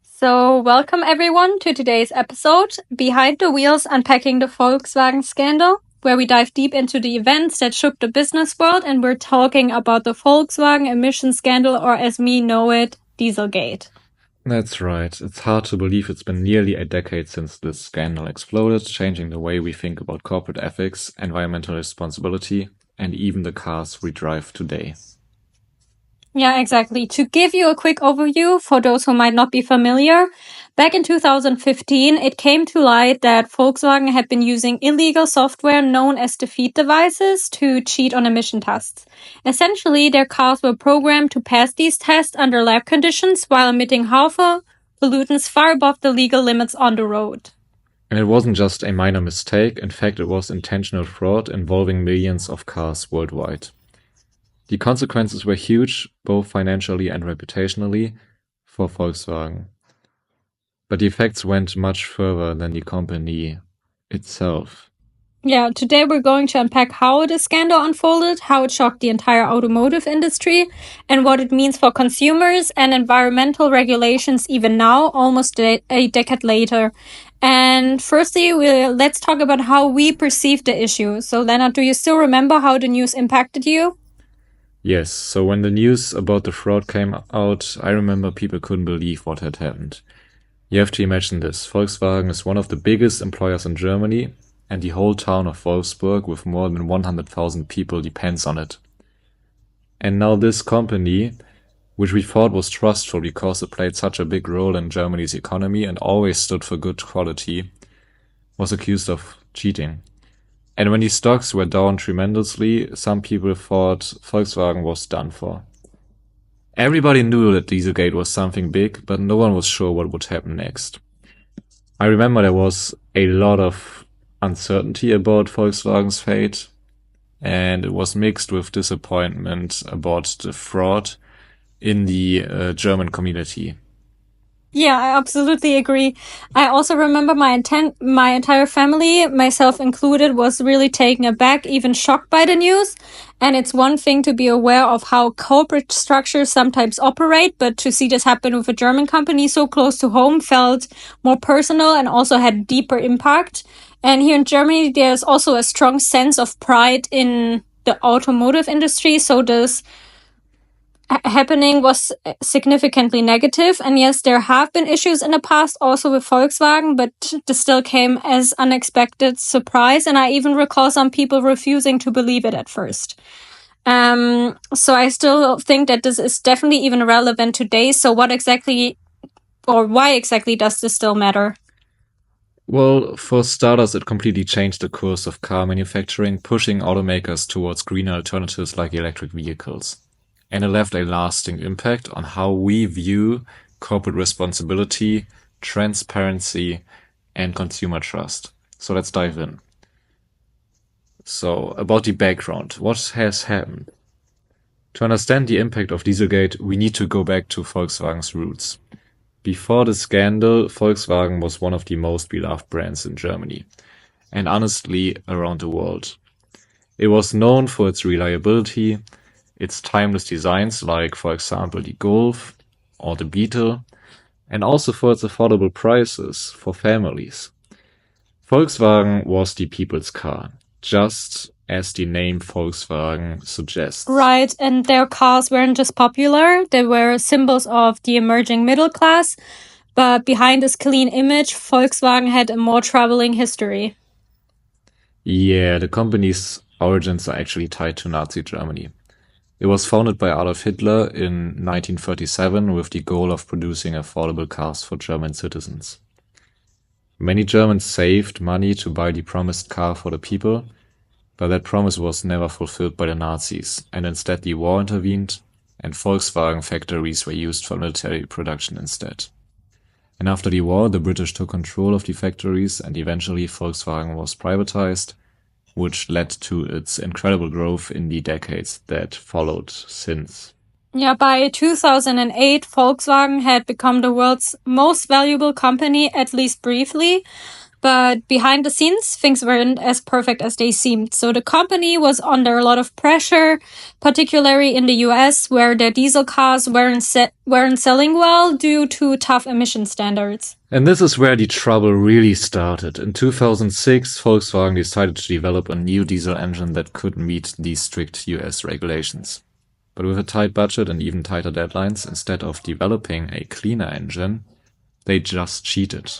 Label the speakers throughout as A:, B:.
A: So, welcome everyone to today's episode, Behind the Wheels, Unpacking the Volkswagen Scandal, where we dive deep into the events that shook the business world, and we're talking about the Volkswagen emission scandal, or as we know it, Dieselgate.
B: That's right. It's hard to believe it's been nearly a decade since this scandal exploded, changing the way we think about corporate ethics, environmental responsibility, and even the cars we drive today.
A: Yeah, exactly. To give you a quick overview for those who might not be familiar, back in 2015, it came to light that Volkswagen had been using illegal software known as deceive devices to cheat on emission tests. Essentially, their cars were programmed to pass these tests under lab conditions while emitting harmful pollutants far above the legal limits on the road.
B: And it wasn't just a minor mistake. In fact, it was intentional fraud involving millions of cars worldwide. The consequences were huge, both financially and reputationally, for Volkswagen. But the effects went much further than the company itself.
A: Yeah, today we're going to unpack how the scandal unfolded, how it shocked the entire automotive industry, and what it means for consumers and environmental regulations even now, almost a decade later. And firstly, let's talk about how we perceive the issue. So, Leonard, do you still remember how the news impacted you?
B: Yes, so when the news about the fraud came out, I remember people couldn't believe what had happened. You have to imagine this. Volkswagen is one of the biggest employers in Germany, and the whole town of Wolfsburg with more than 100,000 people depends on it. And now this company, which we thought was trustful because it played such a big role in Germany's economy and always stood for good quality, was accused of cheating. And when the stocks were down tremendously, some people thought Volkswagen was done for. Everybody knew that Dieselgate was something big, but no one was sure what would happen next. I remember there was a lot of uncertainty about Volkswagen's fate, and it was mixed with disappointment about the fraud in the German community.
A: Yeah, I absolutely agree. I also remember my entire family, myself included, was really taken aback, even shocked by the news. And it's one thing to be aware of how corporate structures sometimes operate, but to see this happen with a German company so close to home felt more personal and also had deeper impact. And here in Germany, there's also a strong sense of pride in the automotive industry. So this happening was significantly negative. And yes, there have been issues in the past also with Volkswagen, but this still came as unexpected surprise. And I even recall some people refusing to believe it at first. So I still think that this is definitely even relevant today. So what exactly, or why exactly does this still matter?
B: Well, for starters, it completely changed the course of car manufacturing, pushing automakers towards greener alternatives like electric vehicles. And it left a lasting impact on how we view corporate responsibility, transparency, and consumer trust. So let's dive in. So, about the background, what has happened? To understand the impact of Dieselgate, we need to go back to Volkswagen's roots. Before the scandal, Volkswagen was one of the most beloved brands in Germany, and honestly, around the world. It was known for its reliability, its timeless designs like, for example, the Golf or the Beetle, and also for its affordable prices for families. Volkswagen was the people's car, just as the name Volkswagen suggests.
A: Right, and their cars weren't just popular, they were symbols of the emerging middle class, but behind this clean image, Volkswagen had a more troubling history.
B: Yeah, the company's origins are actually tied to Nazi Germany. It was founded by Adolf Hitler in 1937 with the goal of producing affordable cars for German citizens. Many Germans saved money to buy the promised car for the people, but that promise was never fulfilled by the Nazis, and instead the war intervened, and Volkswagen factories were used for military production instead. And after the war, the British took control of the factories, and eventually Volkswagen was privatized, which led to its incredible growth in the decades that followed since.
A: Yeah, by 2008, Volkswagen had become the world's most valuable company, at least briefly. But behind the scenes, things weren't as perfect as they seemed. So the company was under a lot of pressure, particularly in the US, where their diesel cars weren't selling well due to tough emission standards.
B: And this is where the trouble really started. In 2006, Volkswagen decided to develop a new diesel engine that could meet these strict US regulations. But with a tight budget and even tighter deadlines, instead of developing a cleaner engine, they just cheated.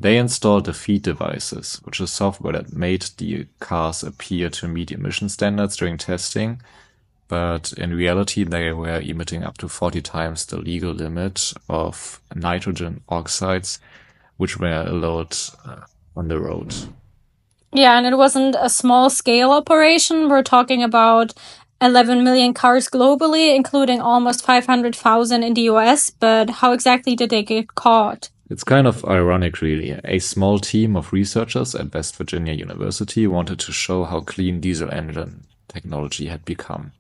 B: They installed deceive devices, which is software that made the cars appear to meet emission standards during testing, but in reality they were emitting up to 40 times the legal limit of nitrogen oxides, which were allowed on the road.
A: Yeah, and it wasn't a small-scale operation. We're talking about 11 million cars globally, including almost 500,000 in the US, but how exactly did they get caught?
B: It's kind of ironic, really. A small team of researchers at West Virginia University wanted to show how clean diesel engine technology had become.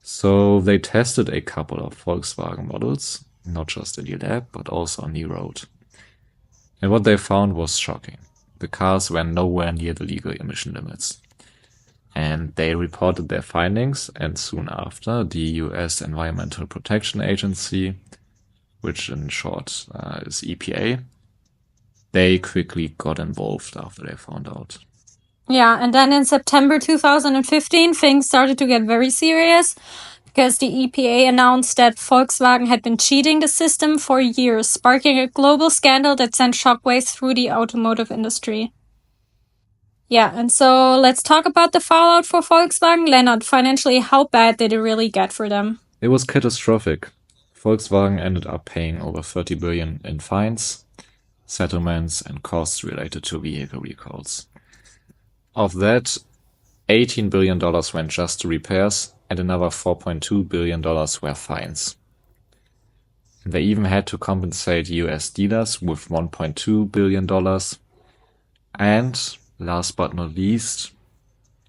B: So they tested a couple of Volkswagen models, not just in the lab, but also on the road. And what they found was shocking. The cars were nowhere near the legal emission limits. And they reported their findings, and soon after, the US Environmental Protection Agency, which in short is EPA, they quickly got involved after they found out.
A: Yeah, and then in September 2015, things started to get very serious because the EPA announced that Volkswagen had been cheating the system for years, sparking a global scandal that sent shockwaves through the automotive industry. Yeah, and so let's talk about the fallout for Volkswagen. Leonard, financially, how bad did it really get for them?
B: It was catastrophic. Volkswagen ended up paying over 30 billion in fines, settlements, and costs related to vehicle recalls. Of that, $18 billion went just to repairs, and another $4.2 billion were fines. They even had to compensate US dealers with $1.2 billion. And, last but not least,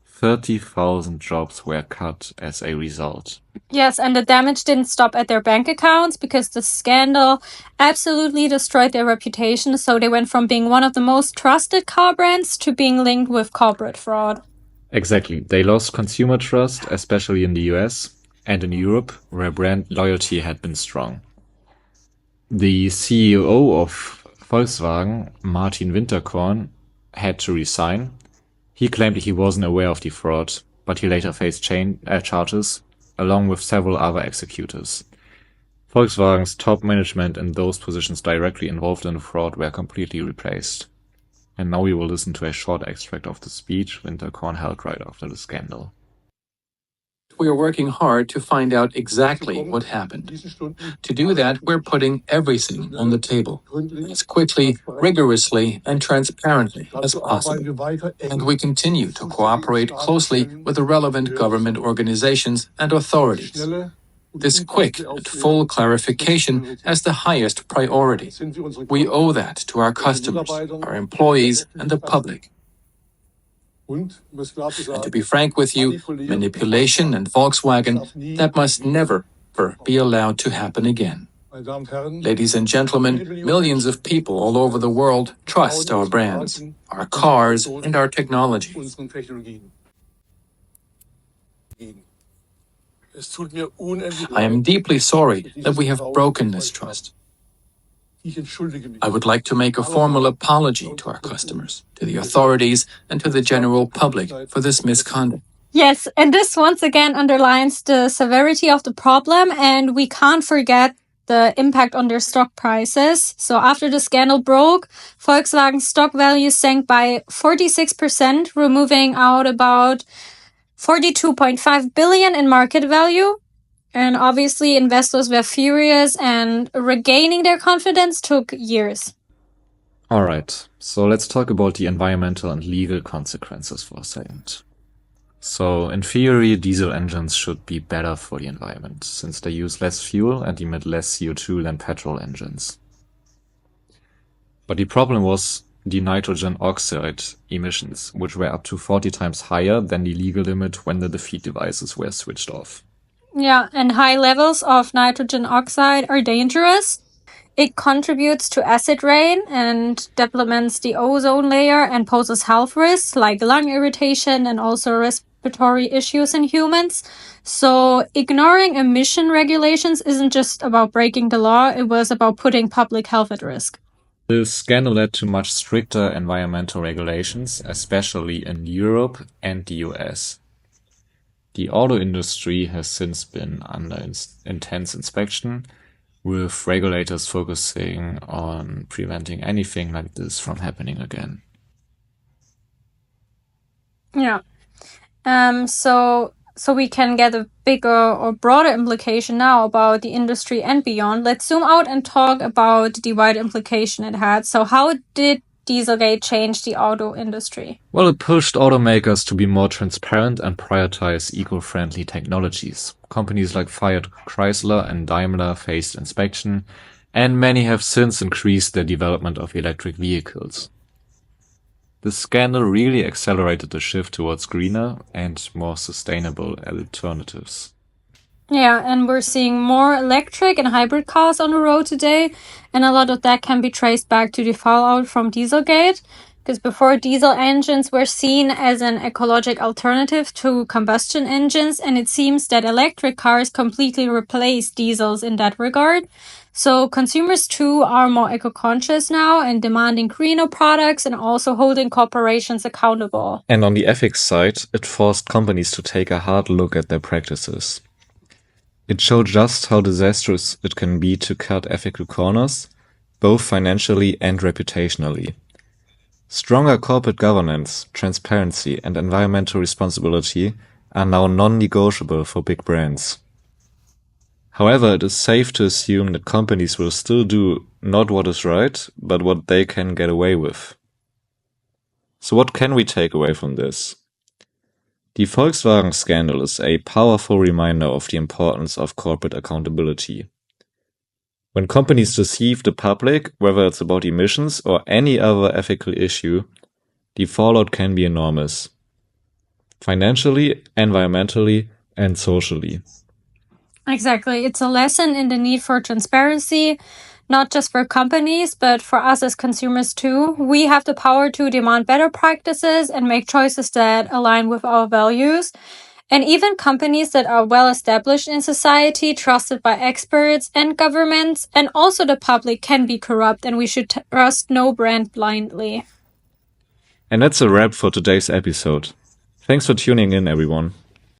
B: 30,000 jobs were cut as a result.
A: Yes, and the damage didn't stop at their bank accounts because the scandal absolutely destroyed their reputation. So they went from being one of the most trusted car brands to being linked with corporate fraud.
B: Exactly. They lost consumer trust, especially in the US and in Europe, where brand loyalty had been strong. The CEO of Volkswagen, Martin Winterkorn, had to resign. He claimed he wasn't aware of the fraud, but he later faced charges, along with several other executives. Volkswagen's top management and those positions directly involved in the fraud were completely replaced. And now we will listen to a short extract of the speech Winterkorn held right after the scandal.
C: We are working hard to find out exactly what happened. To do that, we're putting everything on the table, as quickly, rigorously, and transparently as possible. And we continue to cooperate closely with the relevant government organizations and authorities. This quick and full clarification has the highest priority. We owe that to our customers, our employees, and the public. And to be frank with you, manipulation and Volkswagen, that must never be allowed to happen again. Ladies and gentlemen, millions of people all over the world trust our brands, our cars, and our technology. I am deeply sorry that we have broken this trust. I would like to make a formal apology to our customers, to the authorities, and to the general public for this misconduct.
A: Yes, and this once again underlines the severity of the problem, and we can't forget the impact on their stock prices. So after the scandal broke, Volkswagen's stock value sank by 46%, removing out about 42.5 billion in market value. And obviously investors were furious, and regaining their confidence took years.
B: Alright, so let's talk about the environmental and legal consequences for a second. So in theory, diesel engines should be better for the environment, since they use less fuel and emit less CO2 than petrol engines. But the problem was the nitrogen oxide emissions, which were up to 40 times higher than the legal limit when the deceive devices were switched off.
A: Yeah, and high levels of nitrogen oxide are dangerous. It contributes to acid rain and deplements the ozone layer and poses health risks like lung irritation and also respiratory issues in humans. So ignoring emission regulations isn't just about breaking the law, it was about putting public health at risk.
B: The scandal led to much stricter environmental regulations, especially in Europe and the US. The auto industry has since been under intense inspection, with regulators focusing on preventing anything like this from happening again.
A: Yeah. So we can get a bigger or broader implication now about the industry and beyond. Let's zoom out and talk about the wide implication it had. So how did Dieselgate change the auto industry?
B: Well, it pushed automakers to be more transparent and prioritize eco-friendly technologies. Companies like Fiat Chrysler and Daimler faced inspection, and many have since increased their development of electric vehicles. The scandal really accelerated the shift towards greener and more sustainable alternatives.
A: Yeah, and we're seeing more electric and hybrid cars on the road today, and a lot of that can be traced back to the fallout from Dieselgate, because before diesel engines were seen as an ecologic alternative to combustion engines, and it seems that electric cars completely replaced diesels in that regard. So consumers too are more eco-conscious now and demanding greener products and also holding corporations accountable.
B: And on the ethics side, it forced companies to take a hard look at their practices. It showed just how disastrous it can be to cut ethical corners, both financially and reputationally. Stronger corporate governance, transparency, and environmental responsibility are now non-negotiable for big brands. However, it is safe to assume that companies will still do not what is right, but what they can get away with. So what can we take away from this? The Volkswagen scandal is a powerful reminder of the importance of corporate accountability. When companies deceive the public, whether it's about emissions or any other ethical issue, the fallout can be enormous. Financially, environmentally, and socially.
A: Exactly. It's a lesson in the need for transparency, not just for companies, but for us as consumers too. We have the power to demand better practices and make choices that align with our values. And even companies that are well established in society, trusted by experts and governments, and also the public can be corrupt, and we should trust no brand blindly.
B: And that's a wrap for today's episode. Thanks for tuning in, everyone.